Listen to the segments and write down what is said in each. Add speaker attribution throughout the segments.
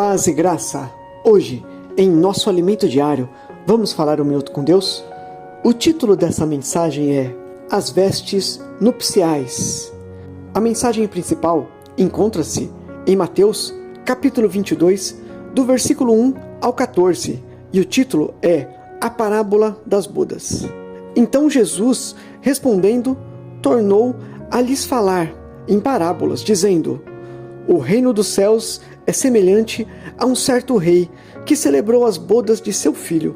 Speaker 1: Paz e graça. Hoje, em nosso alimento diário, vamos falar 1 minuto com Deus? O título dessa mensagem é As Vestes Nupciais. A mensagem principal encontra-se em Mateus, capítulo 22, do versículo 1 ao 14, e o título é A Parábola das Bodas. Então Jesus, respondendo, tornou a lhes falar em parábolas, dizendo: O reino dos céus é semelhante a um certo rei que celebrou as bodas de seu filho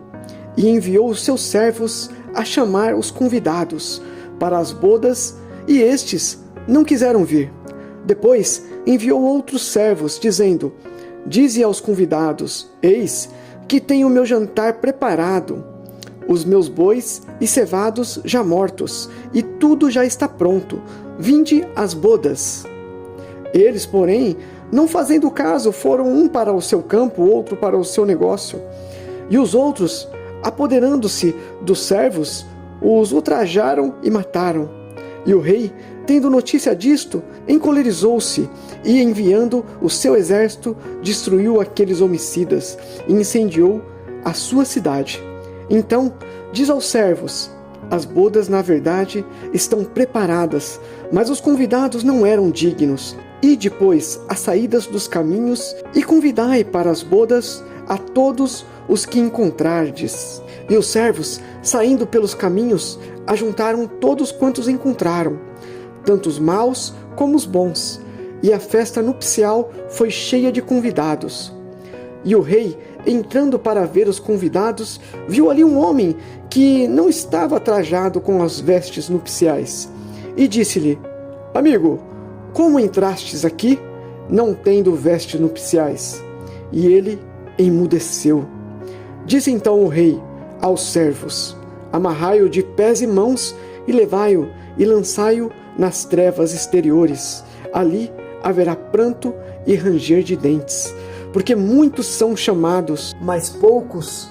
Speaker 1: e enviou os seus servos a chamar os convidados para as bodas, e estes não quiseram vir. Depois enviou outros servos, dizendo: Dize aos convidados: Eis que tenho o meu jantar preparado, os meus bois e cevados já mortos, e tudo já está pronto. Vinde às bodas. Eles, porém, não fazendo caso, foram um para o seu campo, outro para o seu negócio. E os outros, apoderando-se dos servos, os ultrajaram e mataram. E o rei, tendo notícia disto, encolerizou-se e, enviando o seu exército, destruiu aqueles homicidas e incendiou a sua cidade. Então diz aos servos: As bodas, na verdade, estão preparadas, mas os convidados não eram dignos. E depois, às saídas dos caminhos, e convidai para as bodas a todos os que encontrardes. E os servos, saindo pelos caminhos, ajuntaram todos quantos encontraram, tanto os maus como os bons. E a festa nupcial foi cheia de convidados. E o rei, entrando para ver os convidados, viu ali um homem que não estava trajado com as vestes nupciais. E disse-lhe: Amigo, como entrastes aqui, não tendo vestes nupciais? E ele emudeceu. Disse então o rei aos servos: Amarrai-o de pés e mãos e levai-o e lançai-o nas trevas exteriores. Ali haverá pranto e ranger de dentes, porque muitos são chamados, mas poucos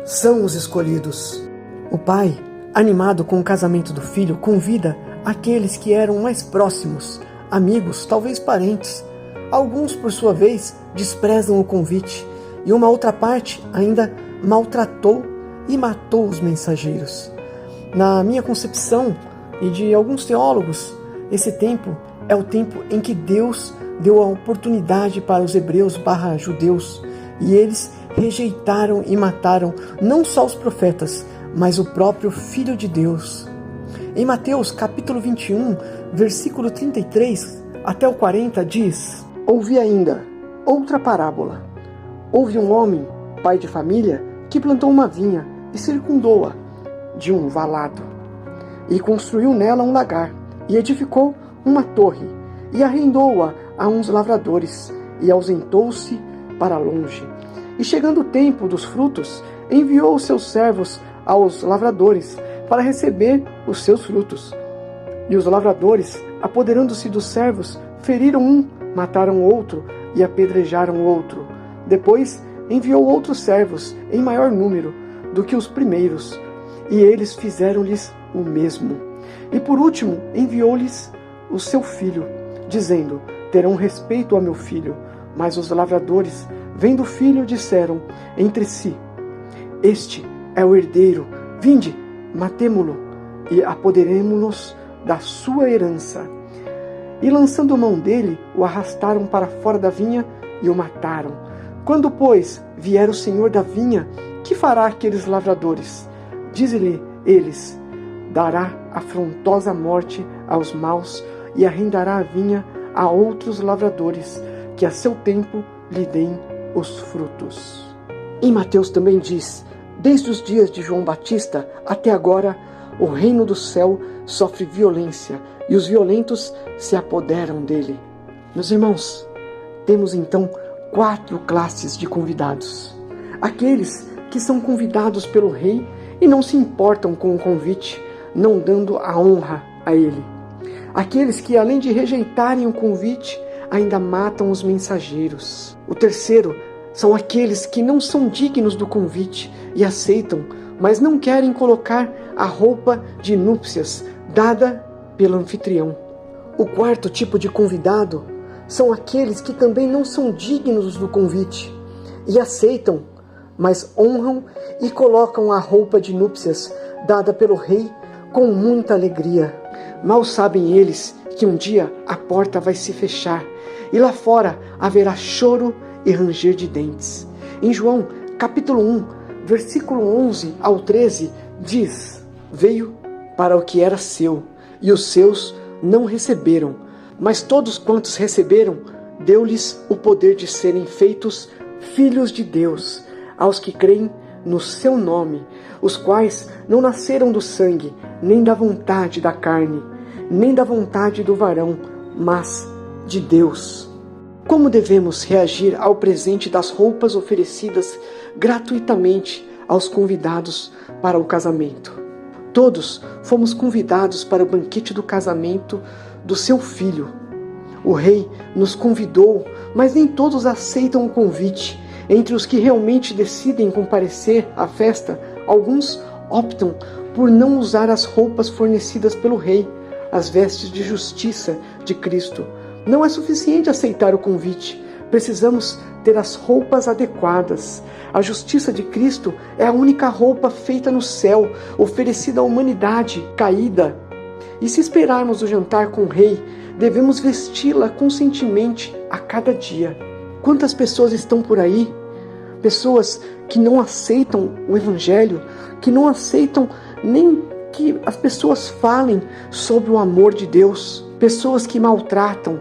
Speaker 1: são os escolhidos. O pai, animado com o casamento do filho, convida aqueles que eram mais próximos, amigos, talvez parentes. Alguns, por sua vez, desprezam o convite, e uma outra parte ainda maltratou e matou os mensageiros. Na minha concepção e de alguns teólogos, esse tempo é o tempo em que Deus deu a oportunidade para os hebreus/judeus, e eles rejeitaram e mataram não só os profetas, mas o próprio Filho de Deus. Em Mateus capítulo 21, versículo 33 até o 40 diz: Ouvi ainda outra parábola. Houve um homem, pai de família, que plantou uma vinha e circundou-a de um valado, e construiu nela um lagar, e edificou uma torre, e arrendou-a a uns lavradores, e ausentou-se para longe. E chegando o tempo dos frutos, enviou os seus servos aos lavradores para receber os seus frutos. E os lavradores, apoderando-se dos servos, feriram um, mataram outro e apedrejaram outro. Depois enviou outros servos em maior número do que os primeiros, e eles fizeram-lhes o mesmo. E por último enviou-lhes o seu filho, dizendo: Terão respeito a meu filho. Mas os lavradores, vendo o filho, disseram entre si: Este é o herdeiro, vinde, matemo-lo e apoderemo-nos da sua herança. E lançando mão dele, o arrastaram para fora da vinha e o mataram. Quando, pois, vier o senhor da vinha, que fará aqueles lavradores? Diz-lhe eles: Dará afrontosa morte aos maus e arrendará a vinha a outros lavradores, que a seu tempo lhe deem os frutos. Em Mateus também diz: Desde os dias de João Batista até agora, o reino do céu sofre violência, e os violentos se apoderam dele. Meus irmãos, temos então 4 classes de convidados. Aqueles que são convidados pelo rei e não se importam com o convite, não dando a honra a ele. Aqueles que, além de rejeitarem o convite, ainda matam os mensageiros. O terceiro são aqueles que não são dignos do convite e aceitam, mas não querem colocar a roupa de núpcias dada pelo anfitrião. O quarto tipo de convidado são aqueles que também não são dignos do convite e aceitam, mas honram e colocam a roupa de núpcias dada pelo rei com muita alegria. Mal sabem eles que um dia a porta vai se fechar e lá fora haverá choro e ranger de dentes. Em João, capítulo 1, versículo 11 ao 13, diz: Veio para o que era seu, e os seus não receberam, mas todos quantos receberam, deu-lhes o poder de serem feitos filhos de Deus, aos que creem no seu nome, os quais não nasceram do sangue, nem da vontade da carne, nem da vontade do varão, mas de Deus. Como devemos reagir ao presente das roupas oferecidas gratuitamente aos convidados para o casamento? Todos fomos convidados para o banquete do casamento do seu filho. O rei nos convidou, mas nem todos aceitam o convite. Entre os que realmente decidem comparecer à festa, alguns optam por não usar as roupas fornecidas pelo rei, as vestes de justiça de Cristo. Não é suficiente aceitar o convite. Precisamos ter as roupas adequadas. A justiça de Cristo é a única roupa feita no céu, oferecida à humanidade caída. E se esperarmos o jantar com o rei, devemos vesti-la conscientemente a cada dia. Quantas pessoas estão por aí? Pessoas que não aceitam o Evangelho, que não aceitam nem que as pessoas falem sobre o amor de Deus. Pessoas que maltratam,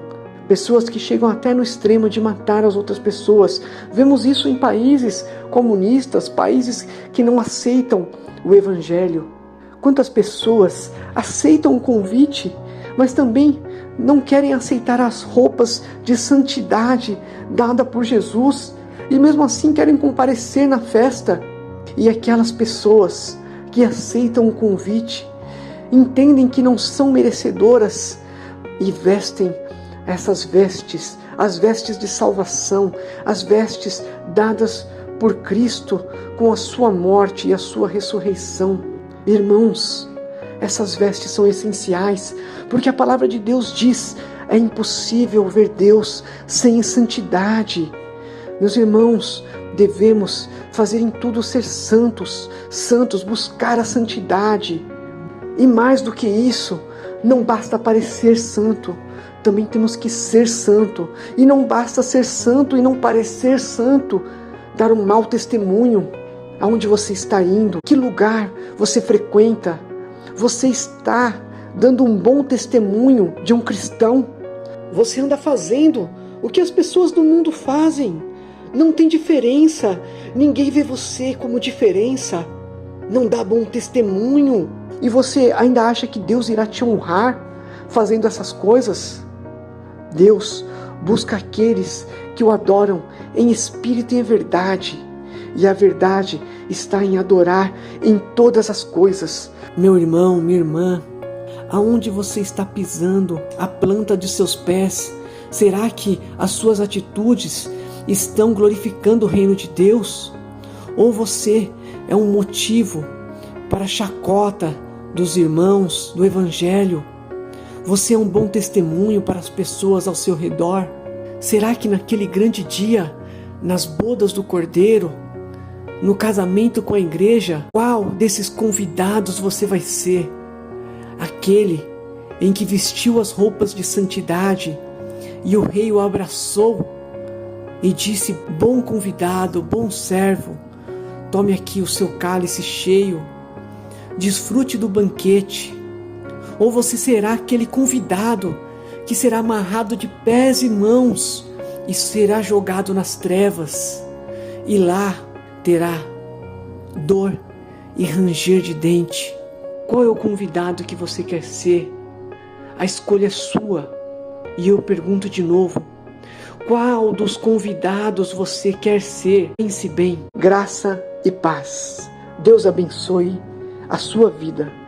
Speaker 1: pessoas que chegam até no extremo de matar as outras pessoas. Vemos isso em países comunistas, países que não aceitam o Evangelho. Quantas pessoas aceitam o convite, mas também não querem aceitar as roupas de santidade dada por Jesus e mesmo assim querem comparecer na festa. E aquelas pessoas que aceitam o convite entendem que não são merecedoras e vestem essas vestes, as vestes de salvação, as vestes dadas por Cristo com a sua morte e a sua ressurreição. Irmãos, essas vestes são essenciais, porque a palavra de Deus diz: é impossível ver Deus sem santidade. Meus irmãos, devemos fazer em tudo ser santos, buscar a santidade. E mais do que isso, não basta parecer santo, também temos que ser santo. E não basta ser santo e não parecer santo, dar um mau testemunho. Aonde você está indo? Que lugar você frequenta? Você está dando um bom testemunho de um cristão? Você anda fazendo o que as pessoas do mundo fazem. Não tem diferença. Ninguém vê você como diferença. Não dá bom testemunho. E você ainda acha que Deus irá te honrar fazendo essas coisas? Deus busca aqueles que o adoram em espírito e em verdade. E a verdade está em adorar em todas as coisas. Meu irmão, minha irmã, aonde você está pisando a planta de seus pés? Será que as suas atitudes estão glorificando o reino de Deus? Ou você é um motivo para a chacota dos irmãos do Evangelho? Você é um bom testemunho para as pessoas ao seu redor? Será que naquele grande dia, nas bodas do Cordeiro, no casamento com a igreja, qual desses convidados você vai ser? Aquele em que vestiu as roupas de santidade e o rei o abraçou e disse: bom convidado, bom servo, tome aqui o seu cálice cheio, desfrute do banquete. Ou você será aquele convidado que será amarrado de pés e mãos e será jogado nas trevas, e lá terá dor e ranger de dente? Qual é o convidado que você quer ser? A escolha é sua. E eu pergunto de novo: qual dos convidados você quer ser? Pense bem. Graça e paz. Deus abençoe a sua vida.